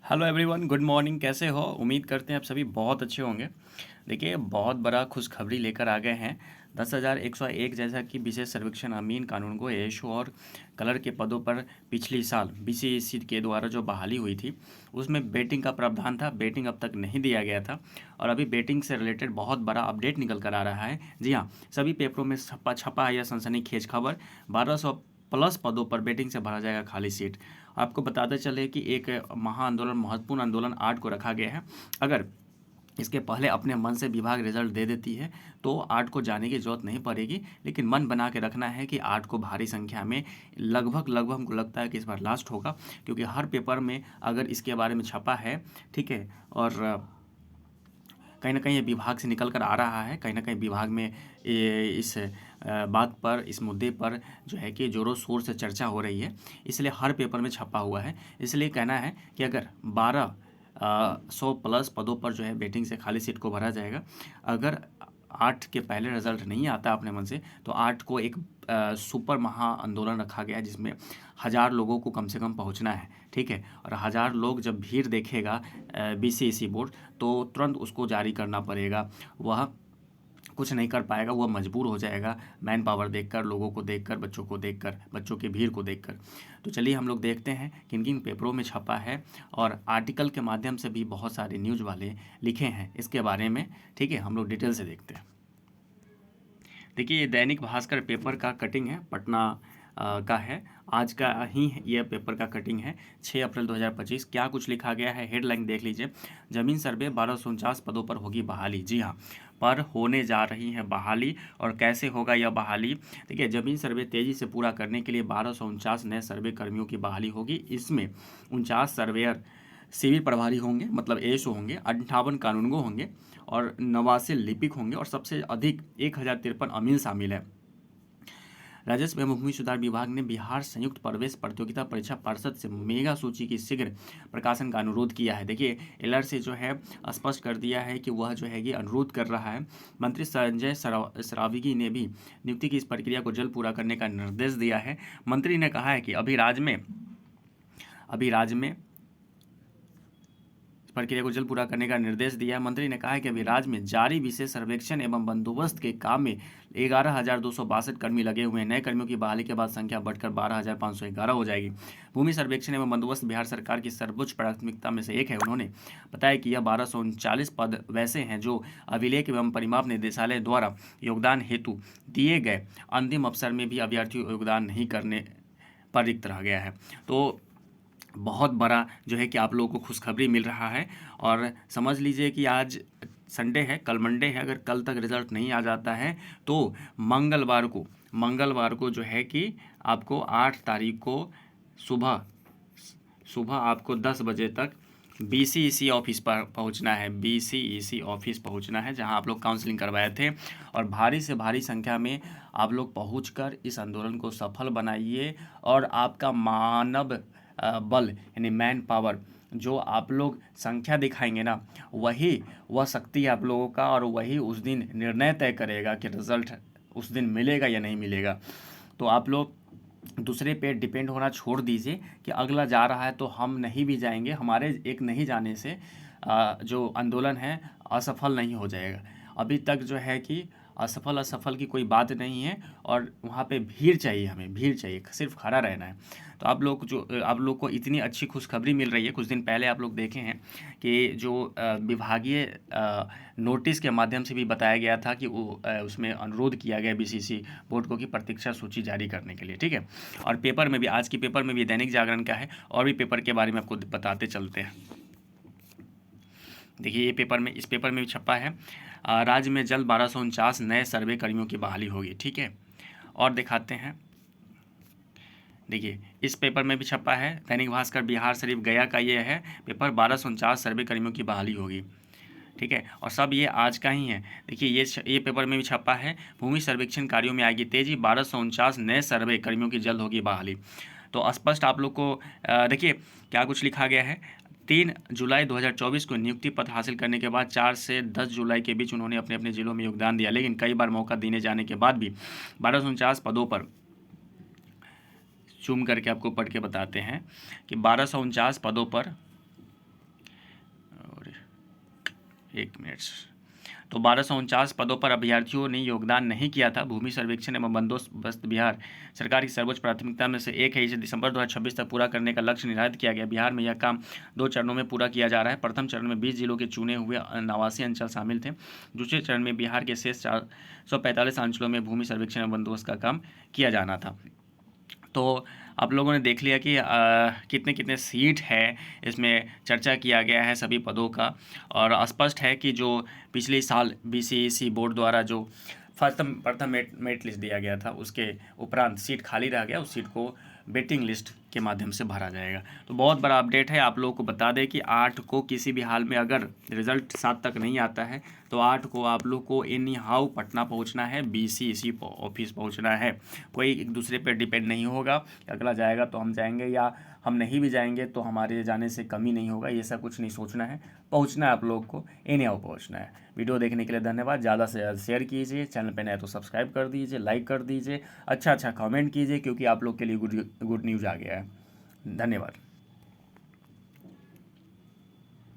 Hello everyone, good morning. कैसे हो? उम्मीद करते हैं आप सभी बहुत अच्छे होंगे। देखिए, बहुत बड़ा खुशखबरी लेकर आ गए हैं। 10,101 जैसा कि विशेष सर्वेक्षण अमीन कानूनगो एएसओ और कलर के पदों पर पिछली साल बीसीएसई के द्वारा जो बहाली हुई थी उसमें बेटिंग का प्रावधान था। बेटिंग अब तक नहीं दिया गया था और अभी बेटिंग से रिलेटेड बहुत बड़ा अपडेट निकल कर आ रहा है। जी हाँ, सभी पेपरों में छपा छपा है यह सनसनीखेज खबर। 1200 प्लस पदों पर बेटिंग से भरा जाएगा खाली सीट। आपको बताते चले कि एक महाआंदोलन, महत्वपूर्ण आंदोलन 8 को रखा गया है। अगर इसके पहले अपने मन से विभाग रिजल्ट दे देती है तो 8 को जाने की जरूरत नहीं पड़ेगी, लेकिन मन बना के रखना है कि 8 को भारी संख्या में लगभग हमको लगता है कि इस बार लास्ट होगा, क्योंकि हर पेपर में अगर इसके बारे में छपा है, ठीक है, और कहीं ना कहीं ये विभाग से निकल कर आ रहा है। कहीं ना कहीं विभाग में इस बात पर, इस मुद्दे पर जो है कि ज़ोरों शोर से चर्चा हो रही है, इसलिए हर पेपर में छपा हुआ है। इसलिए कहना है कि अगर 1,200 प्लस पदों पर जो है बेटिंग से खाली सीट को भरा जाएगा। अगर 8 के पहले रिजल्ट नहीं आता अपने मन से तो 8 को एक सुपर महा आंदोलन रखा गया है, जिसमें 1,000 लोगों को कम से कम पहुंचना है, ठीक है। और 1,000 लोग जब भीड़ देखेगा बीसीएसई बोर्ड, तो तुरंत उसको जारी करना पड़ेगा। वह कुछ नहीं कर पाएगा, वह मजबूर हो जाएगा मैन पावर देखकर, लोगों को देखकर, बच्चों को देखकर, बच्चों की भीड़ को देखकर। तो चलिए हम लोग देखते हैं किन किन पेपरों में छपा है, और आर्टिकल के माध्यम से भी बहुत सारे न्यूज़ वाले लिखे हैं इसके बारे में, ठीक है। हम लोग डिटेल से देखते हैं। देखिए, ये दैनिक भास्कर पेपर का कटिंग है, पटना का है। आज का ही यह पेपर का कटिंग है, 6 अप्रैल 2025। क्या कुछ लिखा गया है, हेडलाइन देख लीजिए। जमीन सर्वे 1249 पदों पर होगी बहाली। जी हाँ, पर होने जा रही है बहाली। और कैसे होगा यह बहाली? देखिए, जमीन सर्वे तेज़ी से पूरा करने के लिए 1249 नए सर्वे कर्मियों की बहाली होगी। इसमें 49 सर्वेयर सिविल प्रभारी होंगे, मतलब एएसओ होंगे, 58 कानूनगो होंगे और 89 लिपिक होंगे, और सबसे अधिक 1053 अमीन शामिल है। राजस्व एवं भूमि सुधार विभाग ने बिहार संयुक्त प्रवेश प्रतियोगिता परीक्षा पार्षद से मेगा सूची की शीघ्र प्रकाशन का अनुरोध किया है। देखिए, एलआर से जो है स्पष्ट कर दिया है कि वह जो है ये अनुरोध कर रहा है। मंत्री संजय सरावगी ने भी नियुक्ति की इस प्रक्रिया को जल्द पूरा करने का निर्देश दिया है। मंत्री ने कहा है कि अभी राज्य में प्रक्रिया को जल्द पूरा करने का निर्देश दिया है। मंत्री ने कहा है कि अभी राज्य में जारी विशेष सर्वेक्षण एवं बंदोबस्त के काम में 11,262 कर्मी लगे हुए हैं। नए कर्मियों की बहाली के बाद संख्या बढ़कर 12,511 हो जाएगी। भूमि सर्वेक्षण एवं बंदोबस्त बिहार सरकार की सर्वोच्च प्राथमिकता में से एक है। उन्होंने बताया कि यह 1239 पद वैसे हैं जो अभिलेख एवं परिमाप निदेशालय द्वारा योगदान हेतु दिए गए अंतिम अवसर में भी अभ्यर्थी योगदान नहीं करने पर रिक्त रह गया है। तो बहुत बड़ा जो है कि आप लोगों को खुशखबरी मिल रहा है। और समझ लीजिए कि आज संडे है, कल मंडे है। अगर कल तक रिजल्ट नहीं आ जाता है तो मंगलवार को जो है कि आपको 8 तारीख को सुबह सुबह आपको 10 बजे तक बीसीईसी ऑफिस पर पहुंचना है। बीसीईसी ऑफिस पहुंचना है, जहां आप लोग काउंसलिंग करवाए थे। और भारी से भारी संख्या में आप लोग पहुंचकर इस आंदोलन को सफल बनाइए। और आपका मानव बल यानी मैन पावर, जो आप लोग संख्या दिखाएंगे ना, वह शक्ति आप लोगों का, और वही उस दिन निर्णय तय करेगा कि रिजल्ट उस दिन मिलेगा या नहीं मिलेगा। तो आप लोग दूसरे पे डिपेंड होना छोड़ दीजिए कि अगला जा रहा है तो हम नहीं भी जाएंगे। हमारे एक नहीं जाने से जो आंदोलन है असफल नहीं हो जाएगा। अभी तक जो है कि असफल की कोई बात नहीं है, और वहाँ पे भीड़ चाहिए, हमें भीड़ चाहिए, सिर्फ खड़ा रहना है। तो आप लोग को इतनी अच्छी खुशखबरी मिल रही है। कुछ दिन पहले आप लोग देखे हैं कि जो विभागीय नोटिस के माध्यम से भी बताया गया था कि उसमें अनुरोध किया गया बीसीसी बोर्ड को कि प्रतीक्षा सूची जारी करने के लिए, ठीक है। और पेपर में भी, आज की पेपर में भी, दैनिक जागरण का है, और भी पेपर के बारे में आपको बताते चलते हैं। देखिए, इस पेपर में भी छपा है, राज्य में जल्द 1249 नए सर्वे कर्मियों की बहाली होगी, ठीक है। और दिखाते हैं, देखिए इस पेपर में भी छपा है, दैनिक भास्कर बिहार शरीफ गया का ये है पेपर, 1249 सर्वे कर्मियों की बहाली होगी, ठीक है। और सब ये आज का ही है। देखिए, ये पेपर में भी छपा है, भूमि सर्वेक्षण कार्यों में आएगी तेजी, 1249 नए सर्वे कर्मियों की जल्द होगी बहाली। तो स्पष्ट आप लोग को देखिए क्या कुछ लिखा गया है। 3 जुलाई 2024 को नियुक्ति पत्र हासिल करने के बाद 4 से 10 जुलाई के बीच उन्होंने अपने अपने जिलों में योगदान दिया, लेकिन कई बार मौका देने जाने के बाद भी 1249 पदों पर, जूम करके आपको पढ़ के बताते हैं कि 1249 पदों पर एक मिनट। तो 1249 पदों पर अभ्यर्थियों ने योगदान नहीं किया था। भूमि सर्वेक्षण एवं बंदोबस्त बिहार सरकार की सर्वोच्च प्राथमिकता में से एक है। इसे दिसंबर 2026 तक पूरा करने का लक्ष्य निर्धारित किया गया। बिहार में यह काम 2 चरणों में पूरा किया जा रहा है। प्रथम चरण में 20 जिलों के चुने हुए 89 अंचल शामिल थे। दूसरे चरण में बिहार के शेष 445 अंचलों में भूमि सर्वेक्षण एवं बंदोबस्त का काम किया जाना था। तो आप लोगों ने देख लिया कि कितने कितने सीट है, इसमें चर्चा किया गया है सभी पदों का। और स्पष्ट है कि जो पिछले साल बीसीईसी बोर्ड द्वारा जो प्रथम मेरिट लिस्ट दिया गया था, उसके उपरांत सीट खाली रह गया, उस सीट को वेटिंग लिस्ट के माध्यम से भरा जाएगा। तो बहुत बड़ा अपडेट है। आप लोगों को बता दें कि 8 को किसी भी हाल में अगर रिजल्ट 7 तक नहीं आता है तो 8 को आप लोग को एनी हाउ पटना पहुंचना है, बीसीईसी ऑफिस पहुंचना है। कोई एक दूसरे पर डिपेंड नहीं होगा, अगला जाएगा तो हम जाएंगे या हम नहीं भी जाएंगे तो हमारे जाने से कमी नहीं होगा, ये सब कुछ नहीं सोचना है। पहुंचना है आप लोग को, एनी हाउ पहुंचना है। वीडियो देखने के लिए धन्यवाद। ज़्यादा से ज़्यादा शेयर कीजिए, चैनल पर नए तो सब्सक्राइब कर दीजिए, लाइक कर दीजिए, अच्छा कमेंट कीजिए, क्योंकि आप लोग के लिए गुड न्यूज़ आ गया है। धन्यवाद।